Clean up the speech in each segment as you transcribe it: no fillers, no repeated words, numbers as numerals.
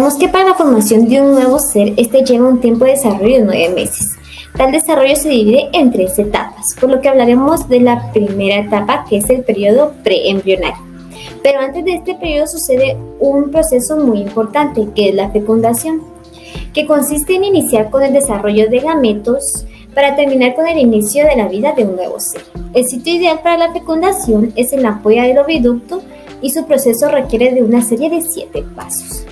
Sabemos que para la formación de un nuevo ser, este lleva un tiempo de desarrollo de 9 meses. Tal desarrollo se divide en 3 etapas, por lo que hablaremos de la primera etapa, que es el periodo preembrionario. Pero antes de este periodo sucede un proceso muy importante, que es la fecundación, que consiste en iniciar con el desarrollo de gametos para terminar con el inicio de la vida de un nuevo ser. El sitio ideal para la fecundación es en la ampolla del oviducto y su proceso requiere de una serie de 7 pasos.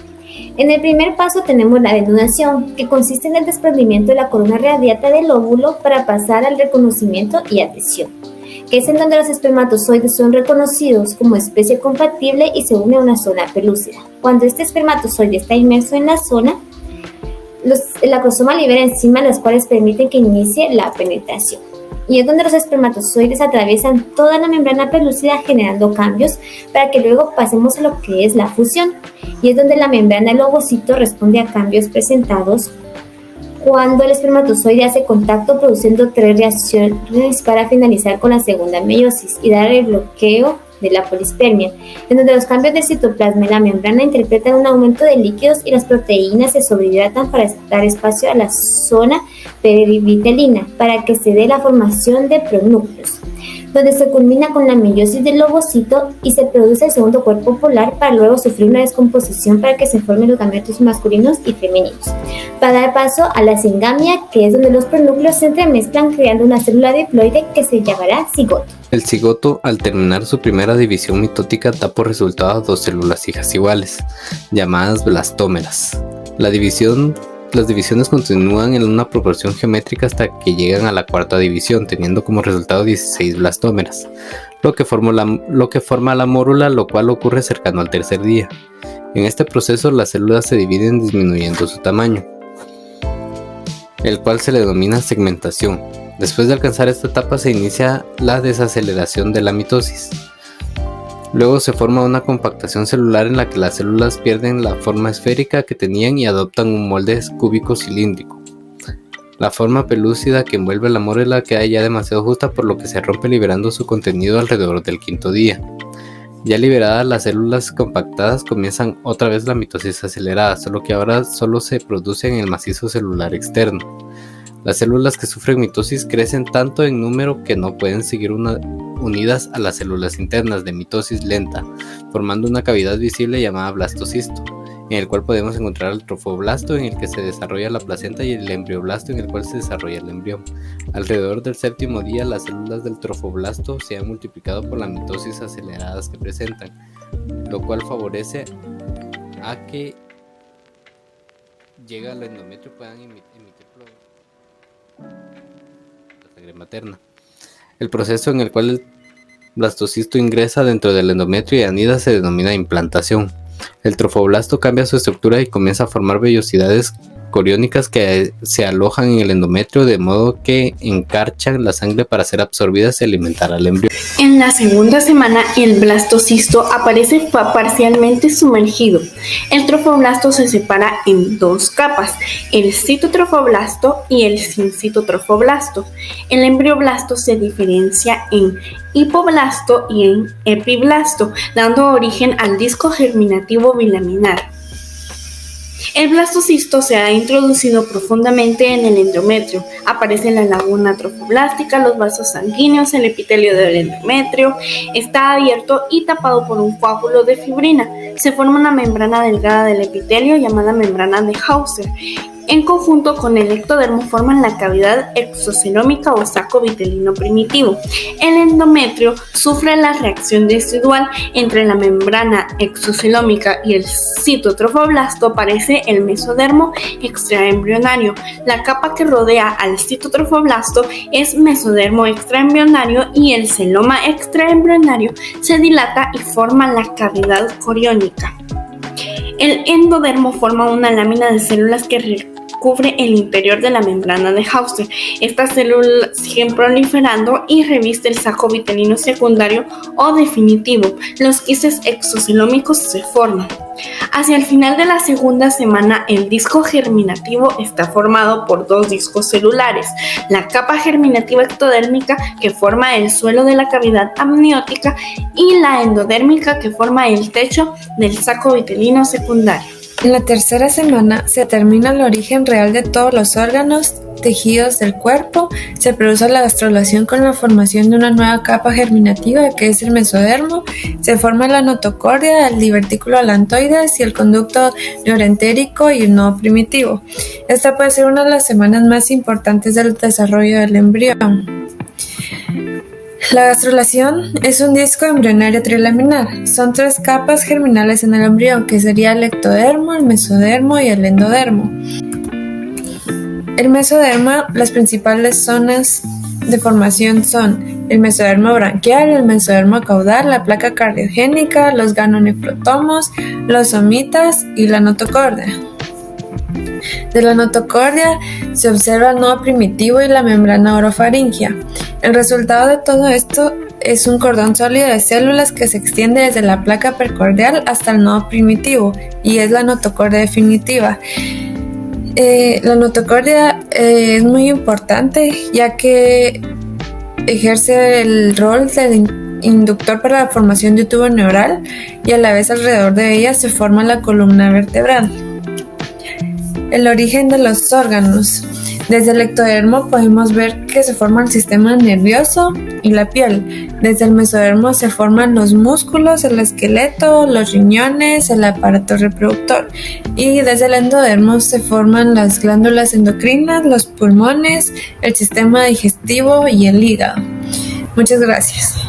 En el primer paso tenemos la denudación, que consiste en el desprendimiento de la corona radiata del óvulo para pasar al reconocimiento y adhesión, que es en donde los espermatozoides son reconocidos como especie compatible y se une a una zona pelúcida. Cuando este espermatozoide está inmerso en la zona, el acrosoma libera enzimas las cuales permiten que inicie la penetración. Y es donde los espermatozoides atraviesan toda la membrana pelúcida generando cambios para que luego pasemos a lo que es la fusión. Y es donde la membrana del ovocito responde a cambios presentados cuando el espermatozoide hace contacto produciendo 3 reacciones para finalizar con la segunda meiosis y dar el bloqueo de la polispermia, en donde los cambios del citoplasma en la membrana interpretan un aumento de líquidos y las proteínas se sobrehidratan para dar espacio a la zona perivitelina para que se dé la formación de pronúcleos, donde se culmina con la meiosis del ovocito y se produce el segundo cuerpo polar para luego sufrir una descomposición para que se formen los gametos masculinos y femeninos, para dar paso a la singamia, que es donde los pronúcleos se entremezclan creando una célula diploide que se llamará cigoto. El cigoto, al terminar su primera división mitótica, da por resultado 2 células hijas iguales, llamadas blastómeras. Las divisiones continúan en una proporción geométrica hasta que llegan a la 4ª división, teniendo como resultado 16 blastómeras, lo que forma la mórula, lo cual ocurre cercano al 3er día. En este proceso, las células se dividen disminuyendo su tamaño, el cual se le denomina segmentación. Después de alcanzar esta etapa se inicia la desaceleración de la mitosis. Luego se forma una compactación celular en la que las células pierden la forma esférica que tenían y adoptan un molde cúbico cilíndrico. La forma pelúcida que envuelve la mórula queda ya demasiado justa, por lo que se rompe liberando su contenido alrededor del 5.º día. Ya liberadas las células compactadas, comienzan otra vez la mitosis acelerada, solo que ahora solo se produce en el macizo celular externo. Las células que sufren mitosis crecen tanto en número que no pueden seguir unidas a las células internas de mitosis lenta, formando una cavidad visible llamada blastocisto, en el cual podemos encontrar el trofoblasto, en el que se desarrolla la placenta, y el embrioblasto, en el cual se desarrolla el embrión. Alrededor del 7.º día, las células del trofoblasto se han multiplicado por las mitosis aceleradas que presentan, lo cual favorece a que llega al endometrio y puedan emitir la sangre materna. El proceso en el cual el blastocisto ingresa dentro del endometrio y anida se denomina implantación. El trofoblasto cambia su estructura y comienza a formar vellosidades coriónicas que se alojan en el endometrio, de modo que encarchan la sangre para ser absorbidas y alimentar al embrión. En la segunda semana, el blastocisto aparece parcialmente sumergido. El trofoblasto se separa en 2 capas, el citotrofoblasto y el sincitotrofoblasto. El embrioblasto se diferencia en hipoblasto y en epiblasto, dando origen al disco germinativo bilaminar. El blastocisto se ha introducido profundamente en el endometrio. Aparece en la laguna trofoblástica, los vasos sanguíneos, el epitelio del endometrio. Está abierto y tapado por un coágulo de fibrina. Se forma una membrana delgada del epitelio llamada membrana de Hauser. En conjunto con el ectodermo forman la cavidad exocelómica o saco vitelino primitivo. El endometrio sufre la reacción residual entre la membrana exocelómica y el citotrofoblasto. Aparece el mesodermo extraembrionario. La capa que rodea al citotrofoblasto es mesodermo extraembrionario y el celoma extraembrionario se dilata y forma la cavidad coriónica. El endodermo forma una lámina de células que recubre el interior de la membrana de Hauser. Estas células siguen proliferando y reviste el saco vitelino secundario o definitivo. Los quistes exocelómicos se forman. Hacia el final de la segunda semana, el disco germinativo está formado por 2 discos celulares: la capa germinativa ectodérmica, que forma el suelo de la cavidad amniótica, y la endodérmica, que forma el techo del saco vitelino secundario. En la tercera semana se determina el origen real de todos los órganos, tejidos del cuerpo, se produce la gastrulación con la formación de una nueva capa germinativa que es el mesodermo, se forma la notocordia, el divertículo alantoides y el conducto neuroentérico y el nodo primitivo. Esta puede ser una de las semanas más importantes del desarrollo del embrión. La gastrulación es un disco embrionario trilaminar. Son 3 capas germinales en el embrión, que sería el ectodermo, el mesodermo y el endodermo. El mesodermo, las principales zonas de formación son el mesodermo branquial, el mesodermo caudal, la placa cardiogénica, los ganonefrotomos, los somitas y la notocordia. De la notocordia se observa el nodo primitivo y la membrana orofaringia. El resultado de todo esto es un cordón sólido de células que se extiende desde la placa precordial hasta el nodo primitivo y es la notocordia definitiva. La notocordia es muy importante ya que ejerce el rol del inductor para la formación de un tubo neural y a la vez alrededor de ella se forma la columna vertebral. El origen de los órganos. Desde el ectodermo podemos ver que se forma el sistema nervioso y la piel. Desde el mesodermo se forman los músculos, el esqueleto, los riñones, el aparato reproductor. Y desde el endodermo se forman las glándulas endocrinas, los pulmones, el sistema digestivo y el hígado. Muchas gracias.